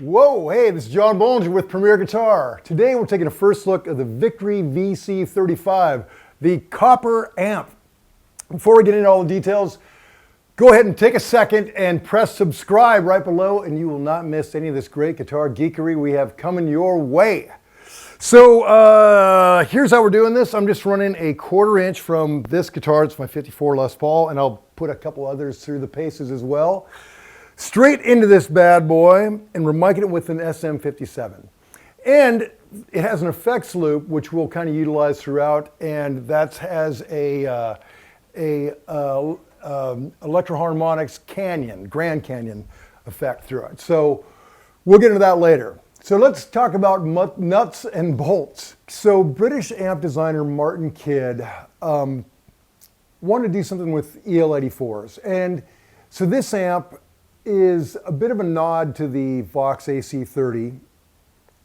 Whoa, hey, this is John Bohlinger with Premier Guitar. Today we're taking a first look at the Victory VC35, the copper amp. Before we get into all the details, go ahead and take a second and press subscribe right below and you will not miss any of this great guitar geekery we have coming your way. So here's how we're doing this. I'm just running a 1/4 inch from this guitar. It's my 54 Les Paul, and I'll put a couple others through the paces as well. Straight into this bad boy, and we're miking it with an SM57. And it has an effects loop, which we'll kind of utilize throughout, and that has a Electro-Harmonix Canyon, Grand Canyon effect through it. So we'll get into that later. So let's talk about nuts and bolts. So British amp designer Martin Kidd wanted to do something with EL84s. And so this amp is a bit of a nod to the Vox AC30.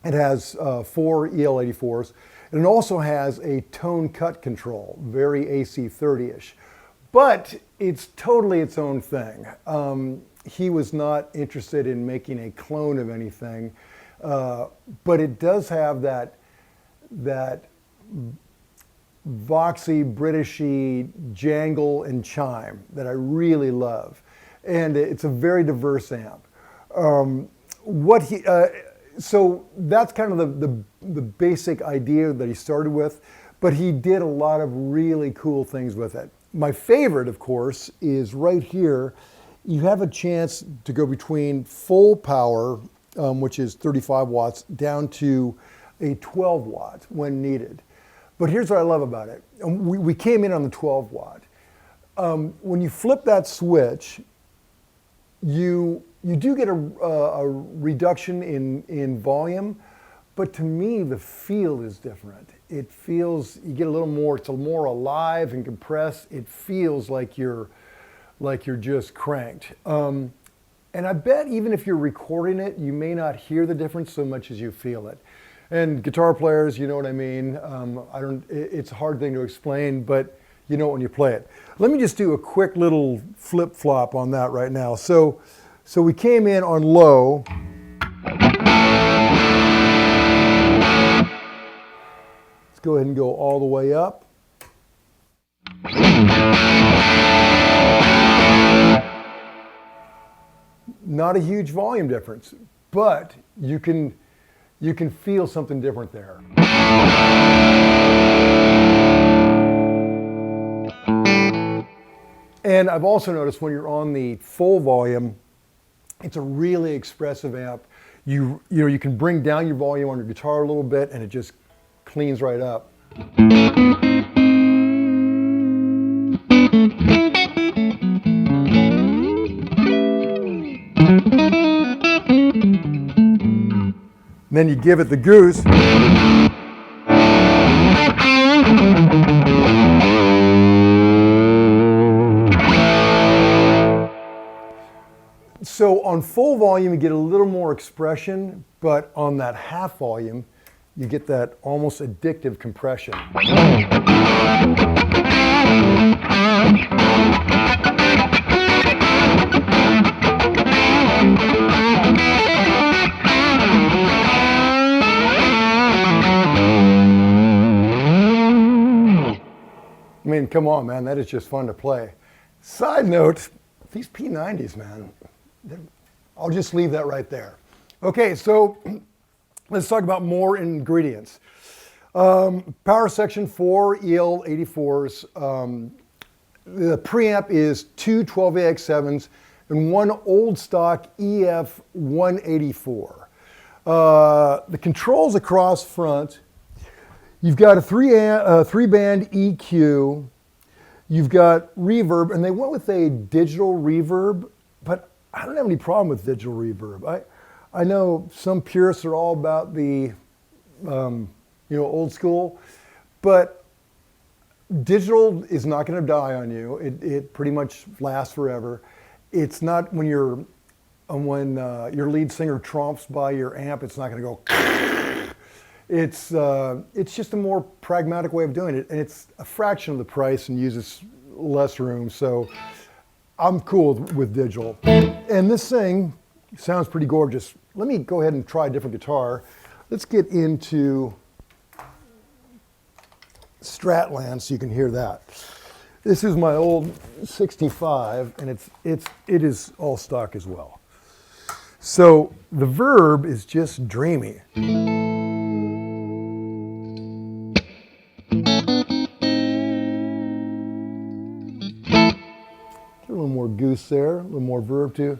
It has 4 EL84s. And it also has a tone cut control, very AC30-ish. But it's totally its own thing. He was not interested in making a clone of anything. But it does have that Voxy, Britishy jangle and chime that I really love. And it's a very diverse amp. So that's kind of the basic idea that he started with, but he did a lot of really cool things with it. My favorite, of course, is right here. You have a chance to go between full power, which is 35 watts, down to a 12 watt when needed. But here's what I love about it. We came in on the 12 watt. When you flip that switch, you do get a reduction in volume, but to me the feel is different. It feels, you get a little more, it's a more alive and compressed. It feels like you're just cranked. And I bet even if you're recording it, you may not hear the difference so much as you feel it. And guitar players, you know what I mean. It's a hard thing to explain, but you know it when you play it. Let me just do a quick little flip flop on that right now. So we came in on low. Let's go ahead and go all the way up. Not a huge volume difference, but you can feel something different there. And I've also noticed when you're on the full volume, it's a really expressive amp. You can bring down your volume on your guitar a little bit and it just cleans right up. Then you give it the goose. So on full volume, you get a little more expression, but on that half volume, you get that almost addictive compression. I mean, come on, man, that is just fun to play. Side note, these P90s, man, I'll just leave that right there. Okay, so let's talk about more ingredients. Power section, 4 EL84s. The preamp is 2 12AX7s and 1 old stock EF184. The controls across front, you've got a 3-band EQ, you've got reverb, and they went with a digital reverb, but I don't have any problem with digital reverb. I know some purists are all about the old school, but digital is not going to die on you. It pretty much lasts forever. It's not when your lead singer tromps by your amp, it's not going to go. It's just a more pragmatic way of doing it, and it's a fraction of the price and uses less room. So I'm cool with digital. And this thing Sounds pretty gorgeous. Let me go ahead and try a different guitar. Let's get into Stratland so you can hear that. This is my old 65, and it is all stock as well. So the verb is just dreamy. A little more goose there, a little more verb too.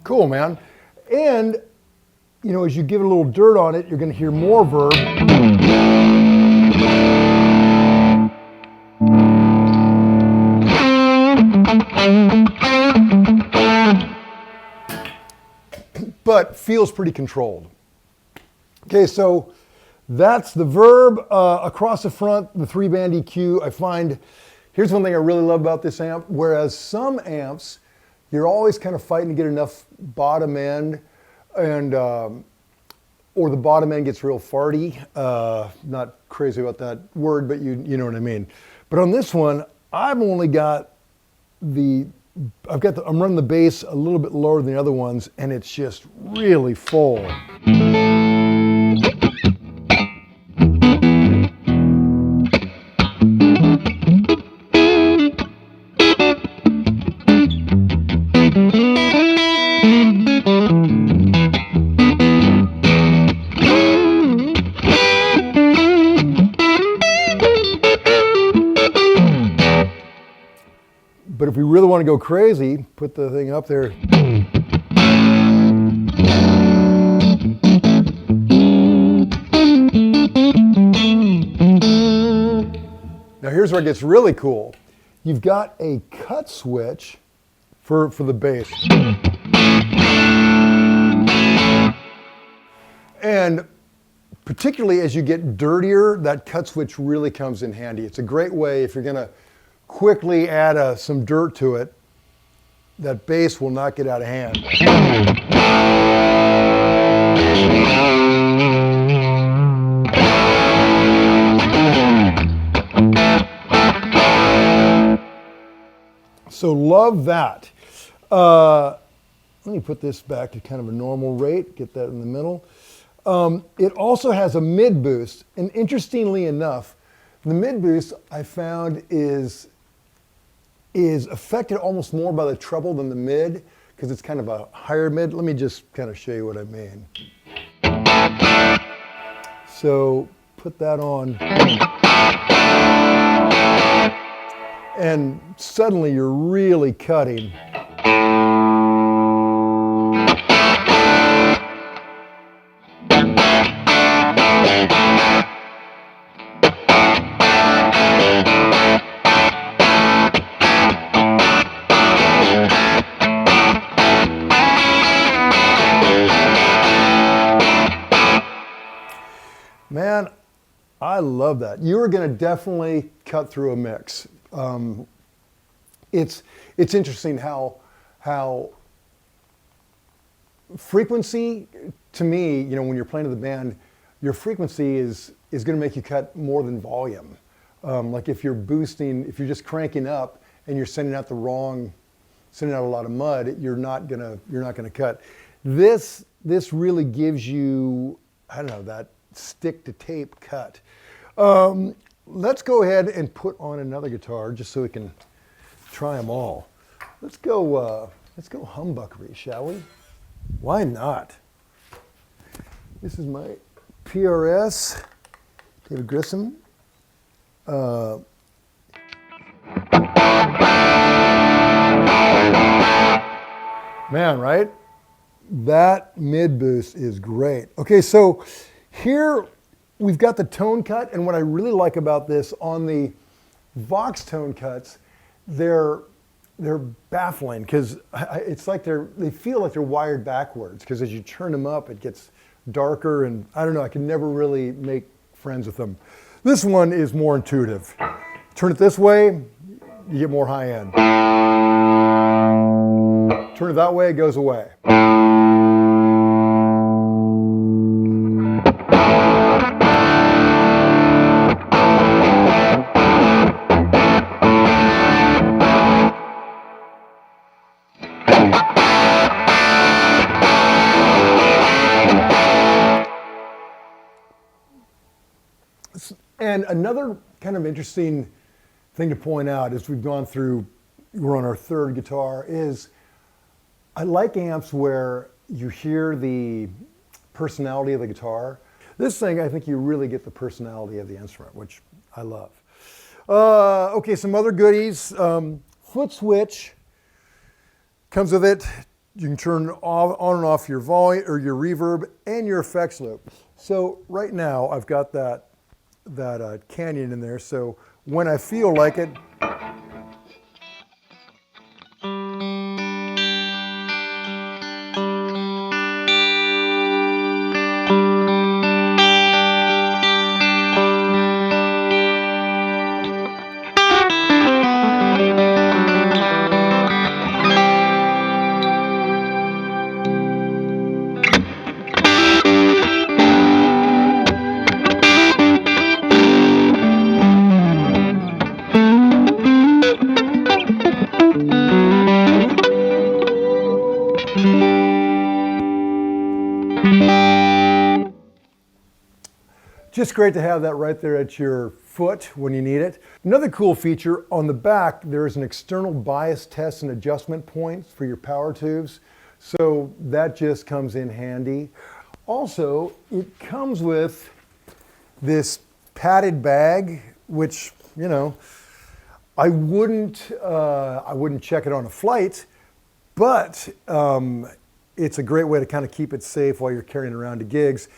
Cool, man. And, you know, as you give it a little dirt on it, you're going to hear more verb. But feels pretty controlled. Okay, so that's the verb. Across the front, the 3-band EQ, I find, here's one thing I really love about this amp. Whereas some amps, you're always kind of fighting to get enough bottom end, and or the bottom end gets real farty. Not crazy about that word, but you know what I mean. But on this one, I've only got I'm running the bass a little bit lower than the other ones, and it's just really full. But if we really want to go crazy, put the thing up there. Now here's where it gets really cool. You've got a cut switch for the bass. And particularly as you get dirtier, that cut switch really comes in handy. It's a great way if you're going to quickly add some dirt to it. That bass will not get out of hand. So love that. Let me put this back to kind of a normal rate, get that in the middle. It also has a mid boost, and interestingly enough, the mid boost I found is affected almost more by the treble than the mid, because it's kind of a higher mid. Let me just kind of show you what I mean. So put that on. And suddenly you're really cutting. Man, I love that. You're going to definitely cut through a mix. It's interesting how frequency, to me, you know, when you're playing to the band, your frequency is going to make you cut more than volume. Like if you're boosting, if you're just cranking up and you're sending out a lot of mud, you're not gonna cut. This really gives you, I don't know, that stick to tape cut. Let's go ahead and put on another guitar just so we can try them all. Let's go humbuckery, shall we? Why not? This is my PRS, David Grissom. Man, right? That mid boost is great. Okay, so here we've got the tone cut, and what I really like about this, on the Vox tone cuts, they're baffling, because it's like they feel like they're wired backwards, because as you turn them up, it gets darker, and I don't know, I can never really make friends with them. This one is more intuitive. Turn it this way, you get more high end. Turn it that way, it goes away. And another kind of interesting thing to point out as we've gone through, we're on our third guitar, is I like amps where you hear the personality of the guitar. This thing, I think you really get the personality of the instrument, which I love. Okay, some other goodies. Foot switch comes with it. You can turn on and off your volume or your reverb and your effects loop. So right now I've got that canyon in there, so when I feel like it, just great to have that right there at your foot when you need it. Another cool feature, on the back, there is an external bias test and adjustment point for your power tubes. So that just comes in handy. Also, it comes with this padded bag, which, you know, I wouldn't check it on a flight, but it's a great way to kind of keep it safe while you're carrying it around to gigs.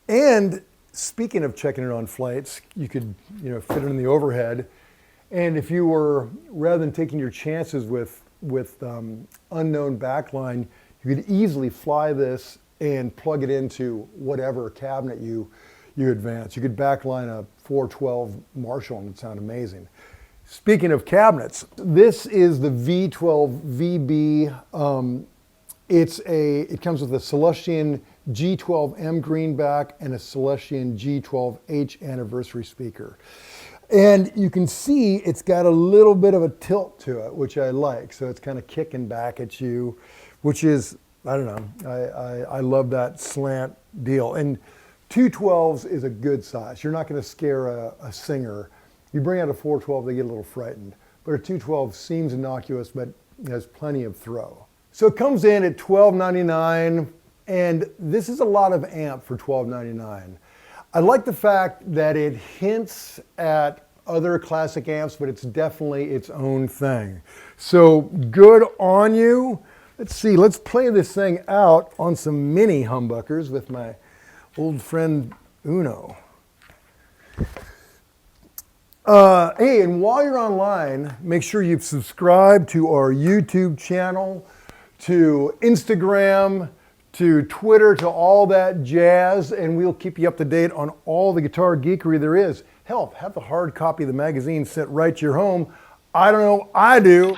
And speaking of checking it on flights, you could, fit it in the overhead. And if you were, rather than taking your chances with unknown backline, you could easily fly this and plug it into whatever cabinet you advance. You could backline a 412 Marshall and it'd sound amazing. Speaking of cabinets, this is the V12 VB. It comes with a Celestion G12M greenback and a Celestion G12H anniversary speaker. And you can see it's got a little bit of a tilt to it, which I like. So it's kind of kicking back at you, which is, I don't know, I love that slant deal. And 212s is a good size. You're not going to scare a singer. You bring out a 412, they get a little frightened. But a 212 seems innocuous, but has plenty of throw. So it comes in at $12.99, and this is a lot of amp for $12.99. I like the fact that it hints at other classic amps, but it's definitely its own thing. So good on you. Let's see, let's play this thing out on some mini humbuckers with my old friend Uno. Hey, and while you're online, make sure you subscribe to our YouTube channel, to Instagram, to Twitter, to all that jazz, and we'll keep you up to date on all the guitar geekery there is. Hell, have the hard copy of the magazine sent right to your home. I don't know, I do.